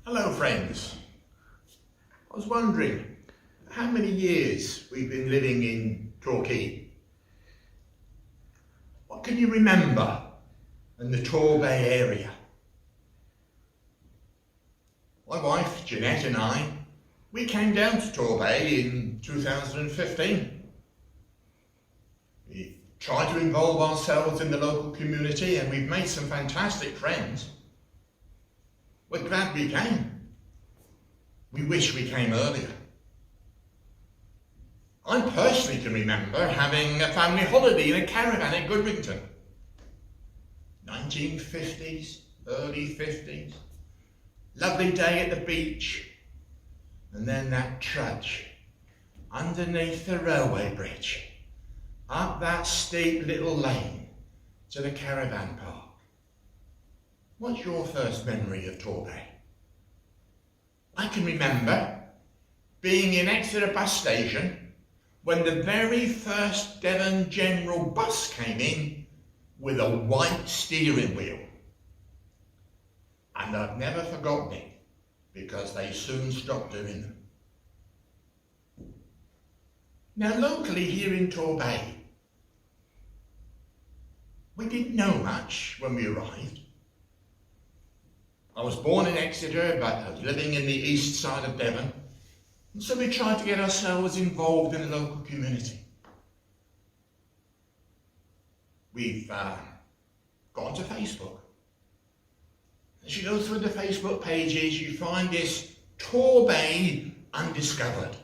Hello friends. I was wondering how many years we've been living in Torquay. What can you remember in the Torbay area? My wife Jeanette and I, we came down to Torbay in 2015. We tried to involve ourselves in the local community and we've made some fantastic friends. We're glad we came. We wish we came earlier. I personally can remember having a family holiday in a caravan at Goodrington. 1950s, early 50s. Lovely day at the beach. And then that trudge underneath the railway bridge, up that steep little lane to the caravan park. What's your first memory of Torbay? I can remember being in Exeter bus station when the very first Devon General bus came in with a white steering wheel. And I've never forgotten it because they soon stopped doing them. Now locally here in Torbay, we didn't know much when we arrived. I was born in Exeter, but I was living in the east side of Devon, and so we tried to get ourselves involved in the local community. We've gone to Facebook. As you go through the Facebook pages, you find this Torbay Undiscovered.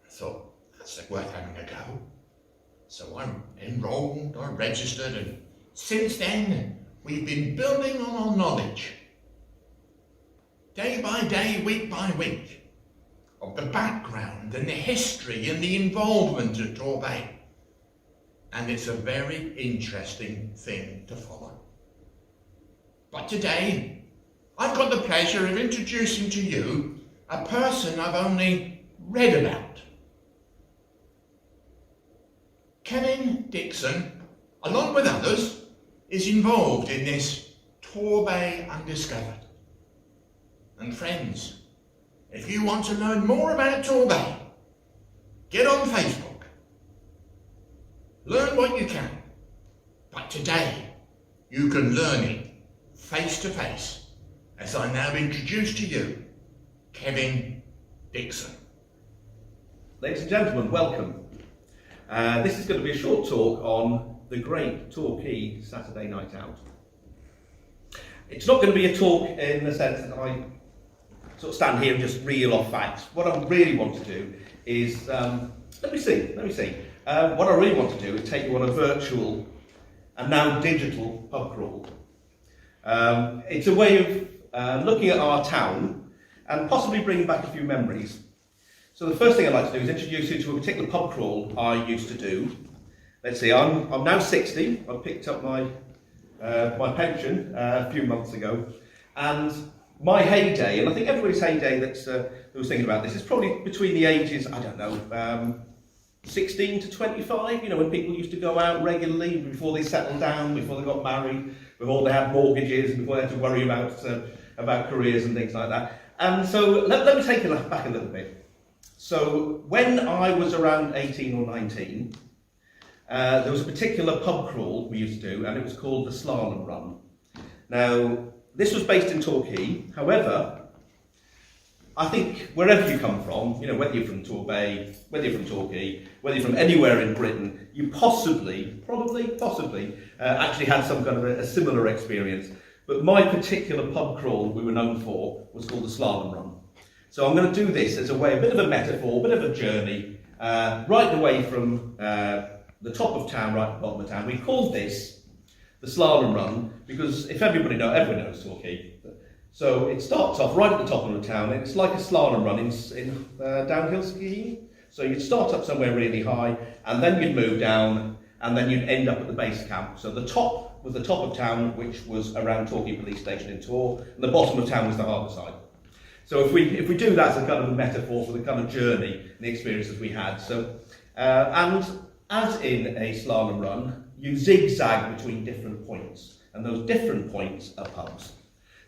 I thought, that's worth having a go. So I enrolled, I registered, and since then, we've been building on our knowledge, day by day, week by week, of the background and the history and the involvement of Torbay. And it's a very interesting thing to follow. But today, I've got the pleasure of introducing to you a person I've only read about. Kevin Dixon, along with others, is involved in this Torbay Undiscovered. And friends, if you want to learn more about Torbay, get on Facebook. Learn what you can, but today you can learn it face to face, as I now introduce to you Kevin Dixon. Ladies and gentlemen, welcome. This is going to be a short talk on the great Torquay Saturday night out. It's not going to be a talk in the sense that I sort of stand here and just reel off facts. What I really want to do is, let me see. What I really want to do is take you on a virtual and now digital pub crawl. It's a way of looking at our town and possibly bringing back a few memories. So the first thing I'd like to do is introduce you to a particular pub crawl I used to do. Let's see, I'm now 60. I picked up my pension a few months ago, and my heyday, and I think everybody's heyday that was thinking about this, is probably between the ages, I don't know, 16 to 25, you know, when people used to go out regularly before they settled down, before they got married, before they had mortgages, and before they had to worry about careers and things like that. And so let me take it back a little bit. So when I was around 18 or 19, there was a particular pub crawl we used to do, and it was called the Slalom Run. Now, this was based in Torquay. However, I think wherever you come from, you know, whether you're from Torbay, whether you're from Torquay, whether you're from anywhere in Britain, you possibly actually had some kind of a similar experience. But my particular pub crawl we were known for was called the Slalom Run. So I'm going to do this as a way, a bit of a metaphor, a bit of a journey, right away from the top of town, right to the bottom of town. We called this the Slalom Run because if everybody knows Torquay. So it starts off right at the top of the town, and it's like a slalom run in downhill skiing. So you'd start up somewhere really high, and then you'd move down, and then you'd end up at the base camp. So the top was the top of town, which was around Torquay Police Station in Tor, and the bottom of town was the harbour side. So if we do that as a kind of a metaphor for the kind of journey and the experiences we had. So and as in a slalom run, you zigzag between different points, and those different points are pubs.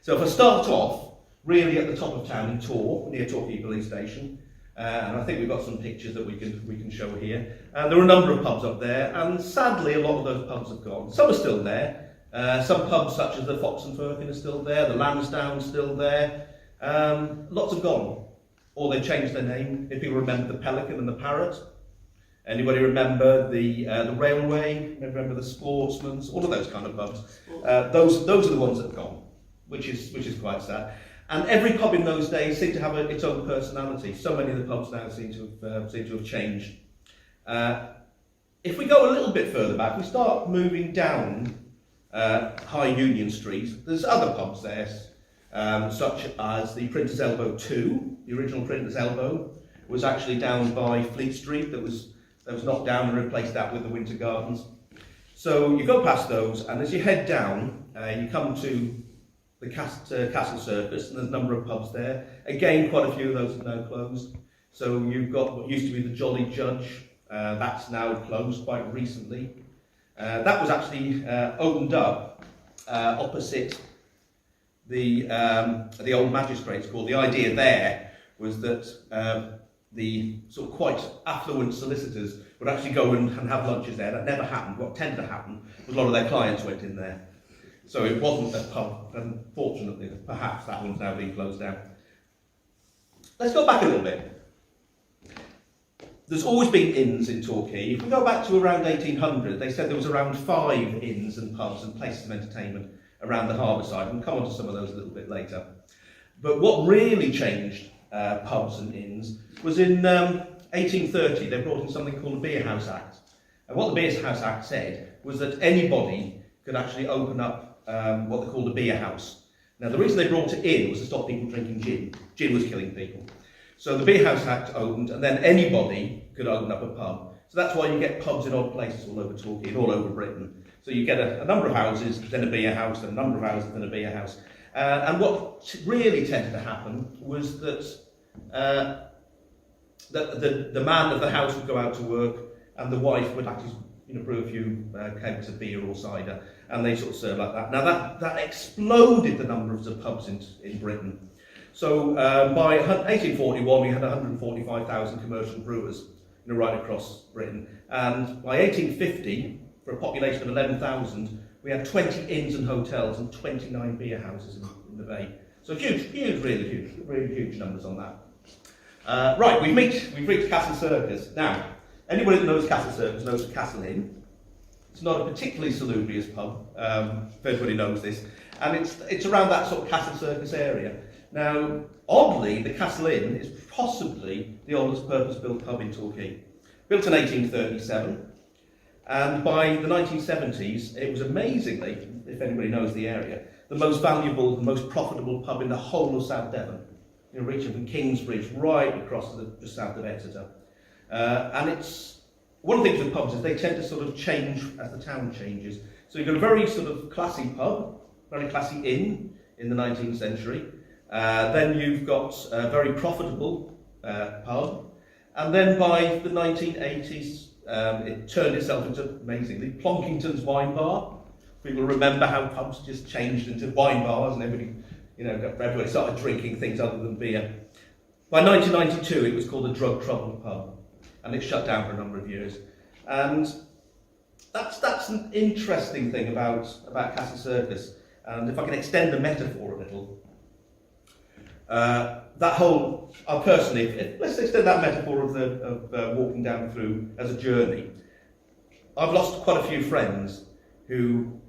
So if I start off really at the top of town in Tor, near Torquay Police Station. And I think we've got some pictures that we can show here. There are a number of pubs up there, and sadly a lot of those pubs have gone. Some are still there. Some pubs such as the Fox and Firkin are still there, the Lansdowne's still there. Lots have gone, or they've changed their name. If people remember the Pelican and the Parrot. Anybody remember the Railway? Remember the Sportsman's? All of those kind of pubs. Those are the ones that have gone, which is quite sad. And every pub in those days seemed to have its own personality. So many of the pubs now seem to have changed. If we go a little bit further back, we start moving down High Union Street. There's other pubs there, such as the Printer's Elbow 2. The original Printer's Elbow was actually down by Fleet Street. That was knocked down and replaced that with the Winter Gardens. So you go past those, and as you head down, you come to the Castle Circus, and there's a number of pubs there. Again, quite a few of those are now closed. So you've got what used to be the Jolly Judge. That's now closed quite recently. That was actually opened up opposite the old Magistrates Court. The idea there was that the sort of quite affluent solicitors would actually go and have lunches there. That never happened. What tended to happen was a lot of their clients went in there. So it wasn't a pub, and fortunately, perhaps that one's now being closed down. Let's go back a little bit. There's always been inns in Torquay. If we go back to around 1800, they said there was around 5 inns and pubs and places of entertainment around the harbour side. We'll come on to some of those a little bit later. But what really changed pubs and inns was in 1830, they brought in something called the Beerhouse Act. And what the Beerhouse Act said was that anybody could actually open up what they called a beer house. Now, the reason they brought it in was to stop people drinking gin. Gin was killing people. So the Beerhouse Act opened, and then anybody could open up a pub. So that's why you get pubs in odd places all over Torquay and all over Britain. So you get a number of houses, then a beer house, then a number of houses, then a beer house. And what really tended to happen was that the man of the house would go out to work, and the wife would actually brew a few kegs of beer or cider, and they sort of serve like that. Now that exploded the numbers of pubs in Britain. So by 1841 we had 145,000 commercial brewers right across Britain, and by 1850, for a population of 11,000, we had 20 inns and hotels and 29 beer houses in the bay. So really huge numbers on that. Right, we've reached Castle Circus. Now, anybody that knows Castle Circus knows the Castle Inn. It's not a particularly salubrious pub, if everybody knows this, and it's around that sort of Castle Circus area. Now, oddly, the Castle Inn is possibly the oldest purpose-built pub in Torquay. Built in 1837, and by the 1970s, it was amazingly, if anybody knows the area, the most valuable, the most profitable pub in the whole of South Devon, reaching from Kingsbridge right across to just south of Exeter. And it's one of the things with pubs is they tend to sort of change as the town changes. So you've got a very sort of classy pub, very classy inn in the 19th century. Then you've got a very profitable pub. And then by the 1980s, it turned itself into, amazingly, Plonkington's Wine Bar. People remember how pubs just changed into wine bars, and everybody started drinking things other than beer. By 1992, it was called a drug-troubled pub, and it shut down for a number of years. And that's an interesting thing about Castle Circus. And if I can extend the metaphor a little, personally, let's extend that metaphor of walking down through as a journey. I've lost quite a few friends who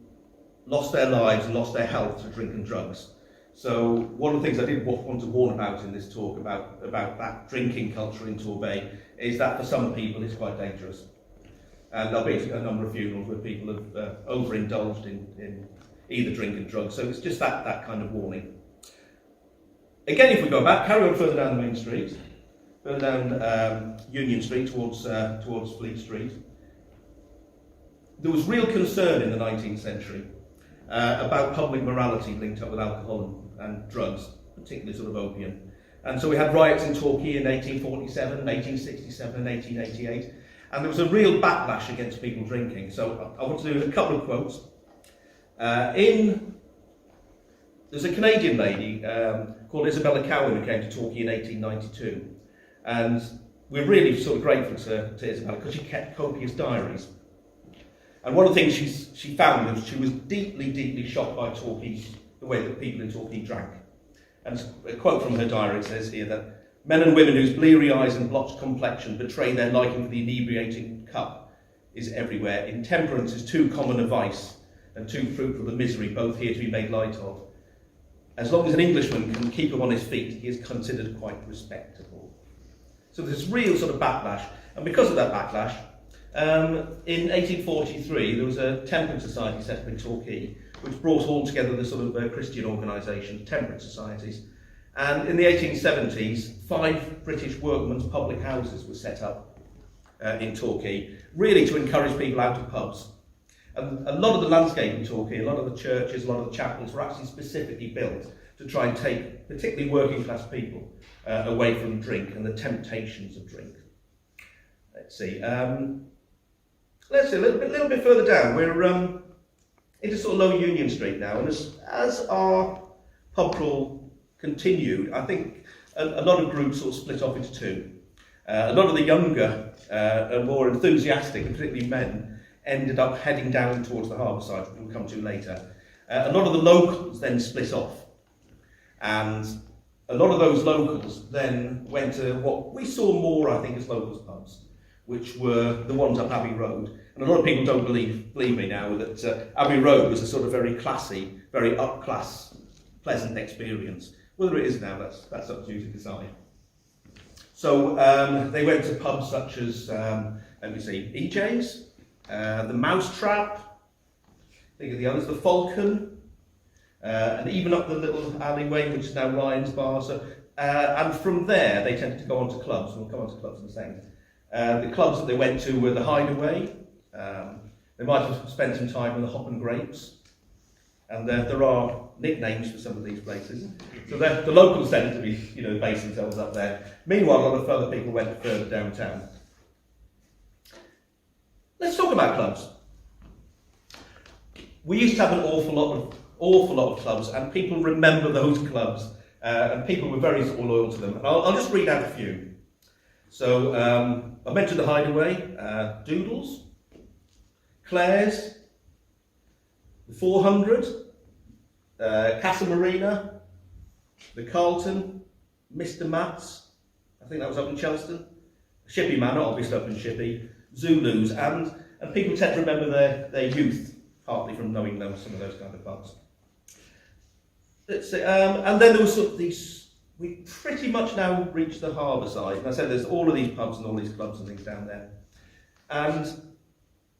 lost their lives and lost their health to drink and drugs. So one of the things I did want to warn about in this talk about that drinking culture in Torbay is that for some people it's quite dangerous. And there'll be a number of funerals where people have overindulged in either drink and drugs. So it's just that kind of warning. Again, if we go back, carry on further down the main street, further down Union Street towards Fleet Street, there was real concern in the 19th century about public morality linked up with alcohol and drugs, particularly sort of opium. And so we had riots in Torquay in 1847, 1867 and 1888, and there was a real backlash against people drinking. So I want to do a couple of quotes. There's a Canadian lady, called Isabella Cowan, who came to Torquay in 1892. And we're really sort of grateful to Isabella because she kept copious diaries. And one of the things she found was she was deeply, deeply shocked by the way that people in Torquay drank. And a quote from her diary says here that men and women whose bleary eyes and blotched complexion betray their liking for the inebriating cup is everywhere. Intemperance is too common a vice and too fruitful a misery, both here to be made light of. As long as an Englishman can keep him on his feet, he is considered quite respectable. So there's real sort of backlash. And because of that backlash, in 1843 there was a temperance society set up in Torquay, which brought all together the sort of Christian organisations, temperance societies. And in the 1870s, 5 British workmen's public houses were set up in Torquay, really to encourage people out of pubs. And a lot of the landscape in Torquay, a lot of the churches, a lot of the chapels were actually specifically built to try and take particularly working class people away from drink and the temptations of drink. Let's see a little bit further down. We're into sort of Lower Union Street now, and as our pub crawl continued, I think a lot of groups sort of split off into two. A lot of the younger and more enthusiastic, and particularly men, ended up heading down towards the harbour side, which we'll come to later. A lot of the locals then split off, and a lot of those locals then went to what we saw more, I think, as locals pubs, which were the ones up Abbey Road. And a lot of people don't believe me now that Abbey Road was a sort of very classy, very up-class, pleasant experience. Whether it is now, that's up to you to decide. So they went to pubs such as, let me see, EJ's, the Mousetrap, think of the others, the Falcon, and even up the little alleyway, which is now Ryan's Bar. So, and from there, they tended to go on to clubs, and we'll come on to clubs in a second. The clubs that they went to were the Hideaway. They might have spent some time in the Hop and Grapes, and there are nicknames for some of these places. So the locals tended to be, base themselves up there. Meanwhile, a lot of other people went further downtown. Let's talk about clubs. We used to have an awful lot of clubs, and people remember those clubs, and people were very sort of loyal to them. And I'll just read out a few. So I mentioned the Hideaway, Doodles, Claire's, the 400, Casa Marina, the Carlton, Mr. Matt's, I think that was up in Chelston, Shippy Manor, obviously up in Shippy, Zulu's, and people tend to remember their youth, partly from knowing some of those kind of pubs. Let's see, and then there was sort of these, we pretty much now reached the harbour side, and I said there's all of these pubs and all these clubs and things down there. And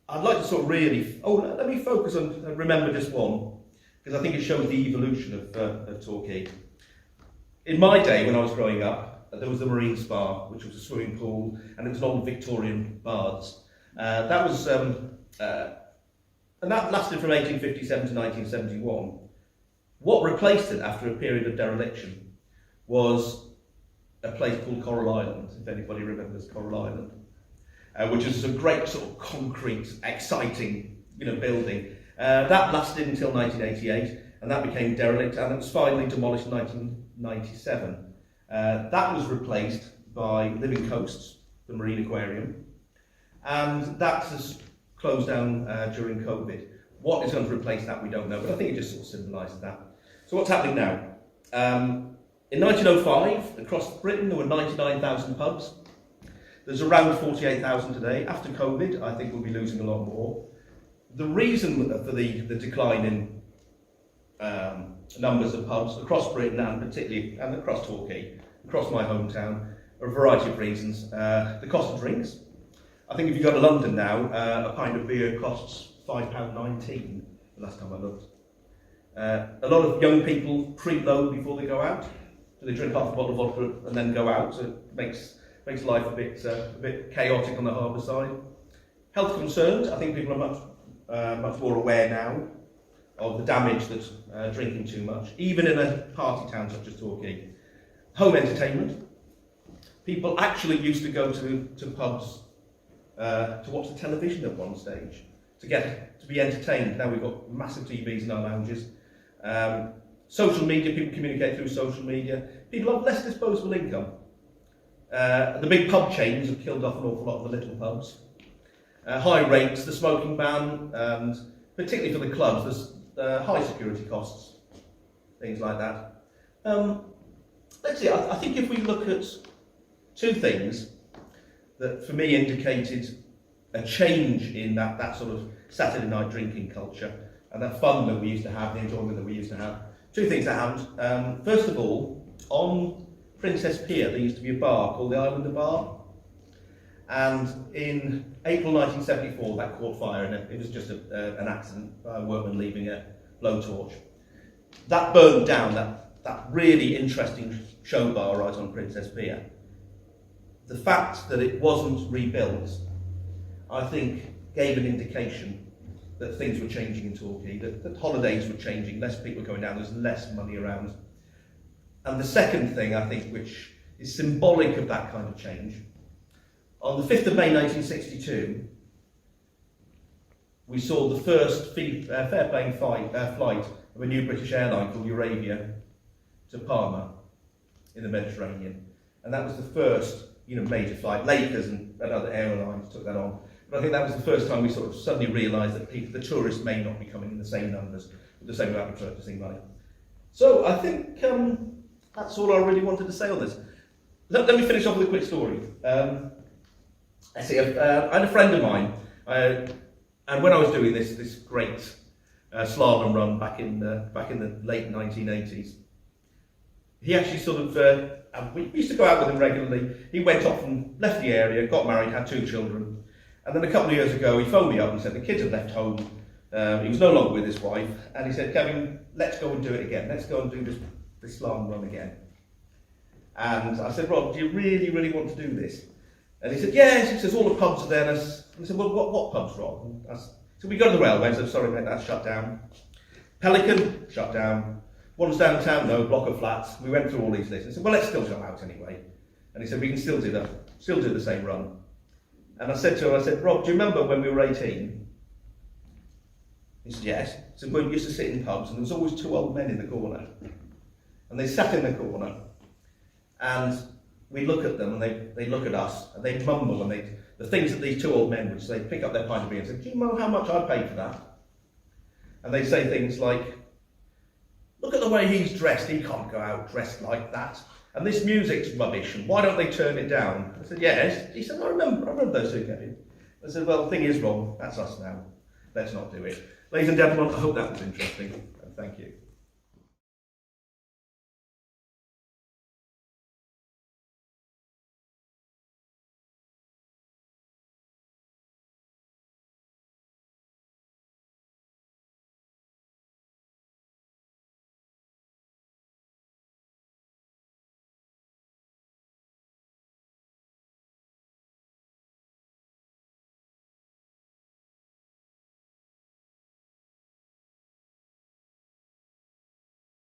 I'd like to sort of really, let me focus on, remember just one, because I think it shows the evolution of Torquay. In my day, when I was growing up, there was the Marine Spa, which was a swimming pool, and it was on Victorian baths. That was, and that lasted from 1857 to 1971. What replaced it after a period of dereliction was a place called Coral Island, if anybody remembers Coral Island, which is a great sort of concrete, exciting, building. That lasted until 1988, and that became derelict, and it was finally demolished in 1997. That was replaced by Living Coasts, the Marine Aquarium, and that has closed down during COVID. What is going to replace that, we don't know, but I think it just sort of symbolises that. So what's happening now? In 1905, across Britain, there were 99,000 pubs. There's around 48,000 today. After COVID, I think we'll be losing a lot more. The reason for the decline in numbers of pubs across Britain, and particularly across Torquay, across my hometown, are a variety of reasons. The cost of drinks. I think if you go to London now, a pint of beer costs £5.19, the last time I looked. A lot of young people preload before they go out. So they drink half a bottle of vodka and then go out, so it makes life a bit chaotic on the harbour side. Health concerns, I think people are much more aware now of the damage that drinking too much, even in a party town such as Torquay. Home entertainment. People actually used to go to pubs to watch the television at one stage, to be entertained. Now we've got massive TVs in our lounges. Social media, people communicate through social media. People have less disposable income. The big pub chains have killed off an awful lot of the little pubs. High rates, the smoking ban, and particularly for the clubs, there's high security costs, things like that. Let's see, I think if we look at two things that for me indicated a change in that sort of Saturday night drinking culture and that fun that we used to have, the enjoyment that we used to have. Two things that happened. First of all, on Princess Pier there used to be a bar called the Islander Bar, and in April 1974 that caught fire, and it was just an accident by a workman leaving a blowtorch. That burned down, that really interesting show bar right on Princess Pier. The fact that it wasn't rebuilt, I think, gave an indication that things were changing in Torquay, that holidays were changing, less people were going down, there's less money around. And the second thing, I think, which is symbolic of that kind of change, on the 5th of May 1962, we saw the first fare-paying flight of a new British airline called Eurabia to Palma in the Mediterranean. And that was the first major flight. Lakers and other airlines took that on. But I think that was the first time we sort of suddenly realised that the tourists may not be coming in the same numbers with the same amount of purchasing money. So I think that's all I really wanted to say on this. Let me finish off with a quick story. I had a friend of mine, and when I was doing this great slalom run back in the late 1980s, he actually sort of, we used to go out with him regularly. He went off and left the area, got married, had 2 children. And then a couple of years ago, he phoned me up and said the kids had left home. He was no longer with his wife. And he said, Kevin, let's go and do it again. Let's go and do this slalom run again. And I said, Rob, do you really, really want to do this? And he said, yes. He says, all the pubs are there. And I said, well, what pubs, Rob? And so we go to the railway. I said, sorry, mate, that's shut down. Pelican, shut down. One's downtown, no, block of flats. We went through all these lists. I said, well, let's still go out anyway. And he said, we can still do the same run. And I said to him, Rob, do you remember when we were 18? He said, yes. I said, we used to sit in pubs and there was always 2 old men in the corner. And they sat in the corner and we look at them and they look at us and they mumble and the things that these 2 old men would say, pick up their pint of beer and say, do you know how much I'd pay for that? And they say things like, look at the way he's dressed, he can't go out dressed like that. And this music's rubbish, and why don't they turn it down? I said, yes. He said, I remember those 2, Kevin. I said, well, the thing is, Rob, that's us now. Let's not do it. Ladies and gentlemen, I hope that was interesting, and thank you.